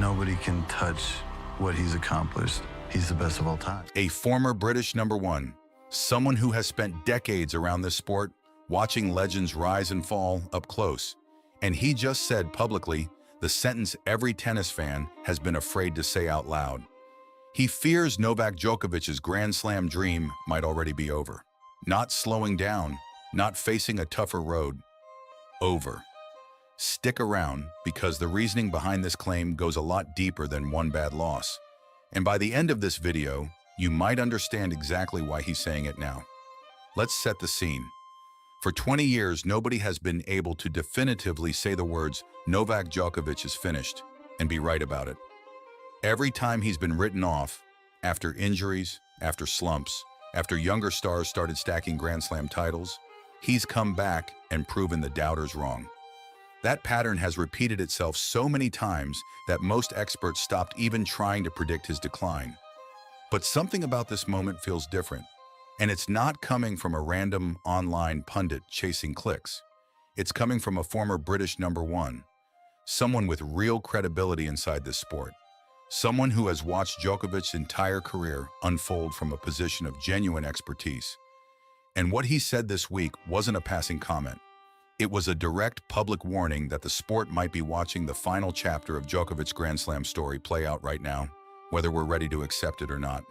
nobody can touch what he's accomplished. He's the best of all time. A former British #1, someone who has spent decades around this sport, watching legends rise and fall up close. And he just said publicly the sentence every tennis fan has been afraid to say out loud. He fears Novak Djokovic's Grand Slam dream might already be over. Not slowing down, not facing a tougher road. Over. Stick around, because the reasoning behind this claim goes a lot deeper than one bad loss. And by the end of this video, you might understand exactly why he's saying it now. Let's set the scene. For 20 years, nobody has been able to definitively say the words Novak Djokovic is finished and be right about it. Every time he's been written off, after injuries, after slumps, after younger stars started stacking Grand Slam titles, he's come back and proven the doubters wrong. That pattern has repeated itself so many times that most experts stopped even trying to predict his decline. But something about this moment feels different, and it's not coming from a random online pundit chasing clicks. It's coming from a former British #1, someone with real credibility inside this sport, someone who has watched Djokovic's entire career unfold from a position of genuine expertise. And what he said this week wasn't a passing comment. It was a direct public warning that the sport might be watching the final chapter of Djokovic's Grand Slam story play out right now, whether we're ready to accept it or not.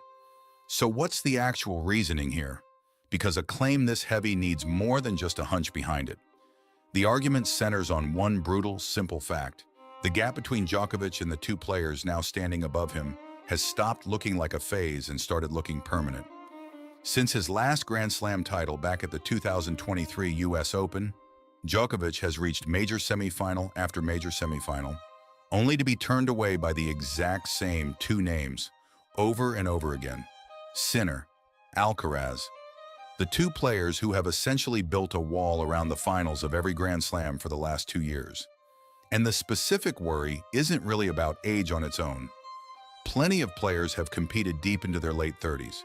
So what's the actual reasoning here? Because a claim this heavy needs more than just a hunch behind it. The argument centers on one brutal, simple fact. The gap between Djokovic and the two players now standing above him has stopped looking like a phase and started looking permanent. Since his last Grand Slam title back at the 2023 US Open, Djokovic has reached major semifinal after major semifinal, only to be turned away by the exact same two names over and over again. Sinner, Alcaraz, the two players who have essentially built a wall around the finals of every Grand Slam for the last 2 years. And the specific worry isn't really about age on its own. Plenty of players have competed deep into their late 30s.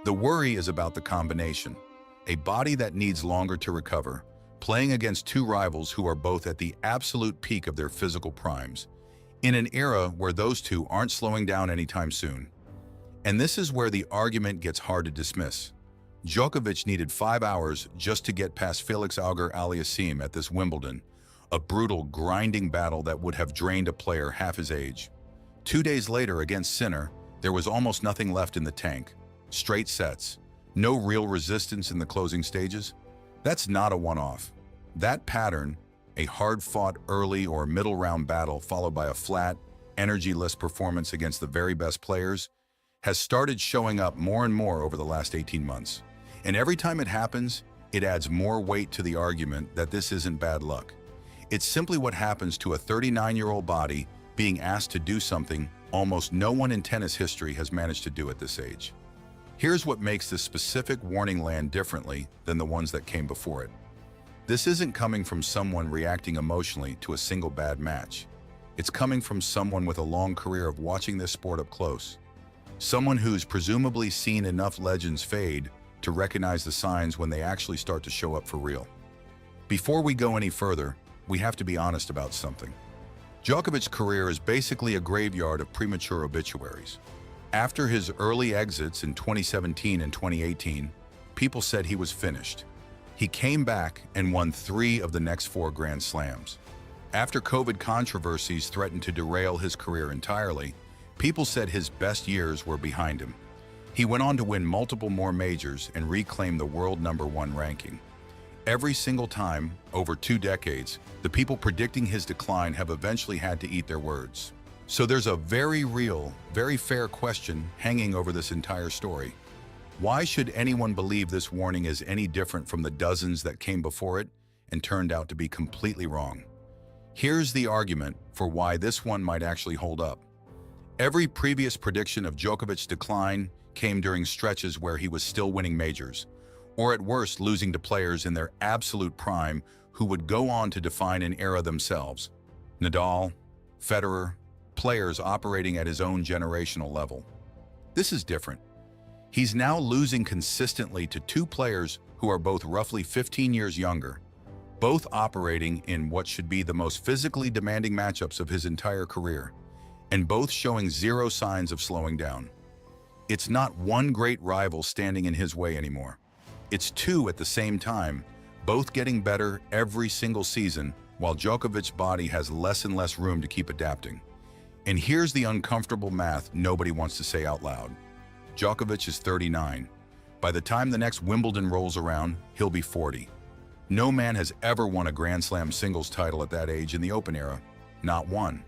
The worry is about the combination, a body that needs longer to recover, playing against two rivals who are both at the absolute peak of their physical primes, in an era where those two aren't slowing down anytime soon. And this is where the argument gets hard to dismiss. Djokovic needed 5 hours just to get past Felix Auger-Aliassime at this Wimbledon, a brutal, grinding battle that would have drained a player half his age. 2 days later against Sinner, there was almost nothing left in the tank. Straight sets, no real resistance in the closing stages. That's not a one-off. That pattern, a hard-fought early or middle-round battle followed by a flat, energy-less performance against the very best players, has started showing up more and more over the last 18 months. And every time it happens, it adds more weight to the argument that this isn't bad luck. It's simply what happens to a 39-year-old body being asked to do something almost no one in tennis history has managed to do at this age. Here's what makes this specific warning land differently than the ones that came before it. This isn't coming from someone reacting emotionally to a single bad match. It's coming from someone with a long career of watching this sport up close. Someone who's presumably seen enough legends fade to recognize the signs when they actually start to show up for real. Before we go any further, we have to be honest about something. Djokovic's career is basically a graveyard of premature obituaries. After his early exits in 2017 and 2018, people said he was finished. He came back and won 3 of the next 4 Grand Slams. After COVID controversies threatened to derail his career entirely, people said his best years were behind him. He went on to win multiple more majors and reclaim the world #1 ranking. Every single time, over 2 decades, the people predicting his decline have eventually had to eat their words. So there's a very real, very fair question hanging over this entire story. Why should anyone believe this warning is any different from the dozens that came before it and turned out to be completely wrong? Here's the argument for why this one might actually hold up. Every previous prediction of Djokovic's decline came during stretches where he was still winning majors, or at worst losing to players in their absolute prime who would go on to define an era themselves. Nadal, Federer, players operating at his own generational level. This is different. He's now losing consistently to 2 players who are both roughly 15 years younger, both operating in what should be the most physically demanding matchups of his entire career. and both showing zero signs of slowing down. It's not one great rival standing in his way anymore. It's two at the same time, both getting better every single season, while Djokovic's body has less and less room to keep adapting. And here's the uncomfortable math nobody wants to say out loud. Djokovic is 39. By the time the next Wimbledon rolls around, he'll be 40. No man has ever won a Grand Slam singles title at that age in the Open era. Not one.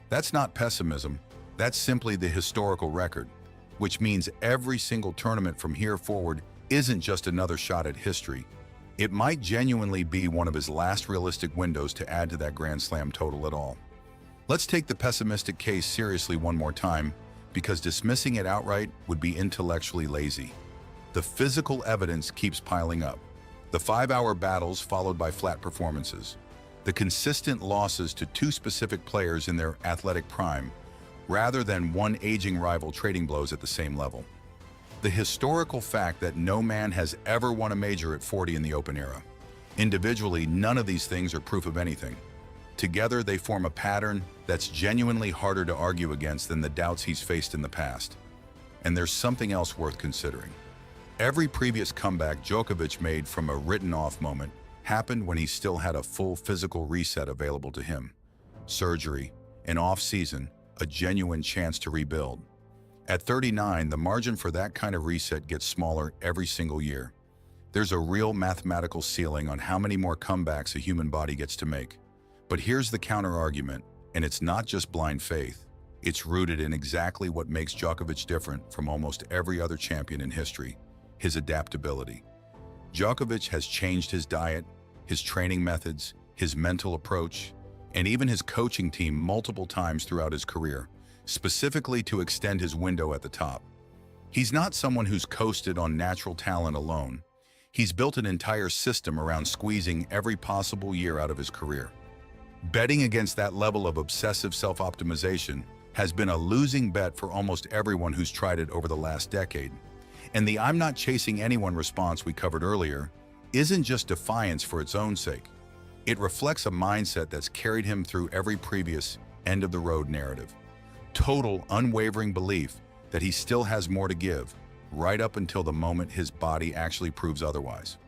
That's not pessimism. That's simply the historical record, which means every single tournament from here forward isn't just another shot at history. It might genuinely be one of his last realistic windows to add to that Grand Slam total at all. Let's take the pessimistic case seriously one more time, because dismissing it outright would be intellectually lazy. The physical evidence keeps piling up. The 5-hour battles followed by flat performances. The consistent losses to two specific players in their athletic prime, rather than one aging rival trading blows at the same level. The historical fact that no man has ever won a major at 40 in the Open era. Individually, none of these things are proof of anything. Together, they form a pattern that's genuinely harder to argue against than the doubts he's faced in the past. And there's something else worth considering. Every previous comeback Djokovic made from a written-off moment happened when he still had a full physical reset available to him. Surgery, an off-season, a genuine chance to rebuild. At 39, the margin for that kind of reset gets smaller every single year. There's a real mathematical ceiling on how many more comebacks a human body gets to make. But here's the counter-argument, and it's not just blind faith. It's rooted in exactly what makes Djokovic different from almost every other champion in history: his adaptability. Djokovic has changed his diet, his training methods, his mental approach, and even his coaching team multiple times throughout his career, specifically to extend his window at the top. He's not someone who's coasted on natural talent alone. He's built an entire system around squeezing every possible year out of his career. Betting against that level of obsessive self-optimization has been a losing bet for almost everyone who's tried it over the last decade. And the "I'm not chasing anyone" response we covered earlier isn't just defiance for its own sake. It reflects a mindset that's carried him through every previous end-of-the-road narrative. Total, unwavering belief that he still has more to give, right up until the moment his body actually proves otherwise.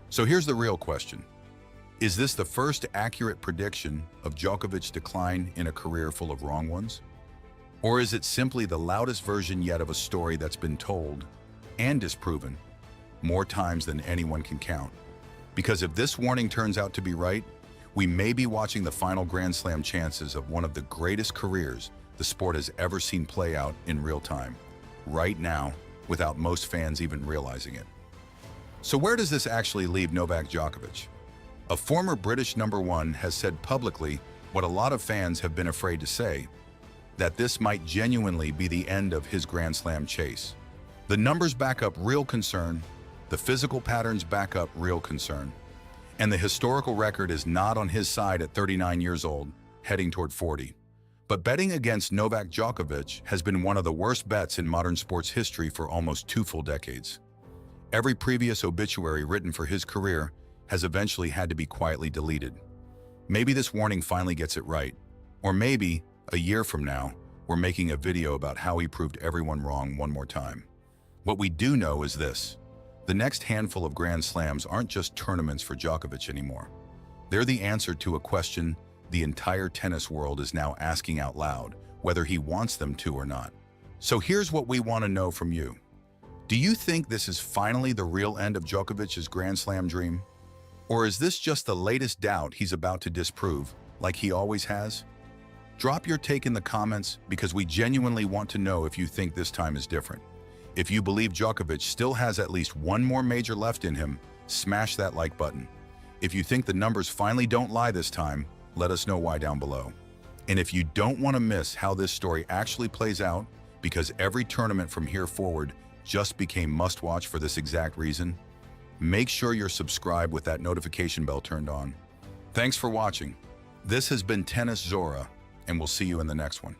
So here's the real question. Is this the first accurate prediction of Djokovic's decline in a career full of wrong ones? Or is it simply the loudest version yet of a story that's been told and disproven more times than anyone can count? Because if this warning turns out to be right, we may be watching the final Grand Slam chances of one of the greatest careers the sport has ever seen play out in real time, right now, without most fans even realizing it. So where does this actually leave Novak Djokovic? A former British #1 has said publicly what a lot of fans have been afraid to say, that this might genuinely be the end of his Grand Slam chase. The numbers back up real concern, the physical patterns back up real concern, and the historical record is not on his side at 39 years old, heading toward 40. But betting against Novak Djokovic has been one of the worst bets in modern sports history for almost 2 full decades. Every previous obituary written for his career has eventually had to be quietly deleted. Maybe this warning finally gets it right. Or maybe, a year from now, we're making a video about how he proved everyone wrong one more time. What we do know is this: the next handful of Grand Slams aren't just tournaments for Djokovic anymore. They're the answer to a question the entire tennis world is now asking out loud, whether he wants them to or not. So here's what we want to know from you. Do you think this is finally the real end of Djokovic's Grand Slam dream? Or is this just the latest doubt he's about to disprove, like he always has? Drop your take in the comments, because we genuinely want to know if you think this time is different. If you believe Djokovic still has at least one more major left in him, smash that like button. If you think the numbers finally don't lie this time, let us know why down below. And if you don't want to miss how this story actually plays out, because every tournament from here forward just became must-watch for this exact reason, make sure you're subscribed with that notification bell turned on. Thanks for watching. This has been Tennis Zora, and we'll see you in the next one.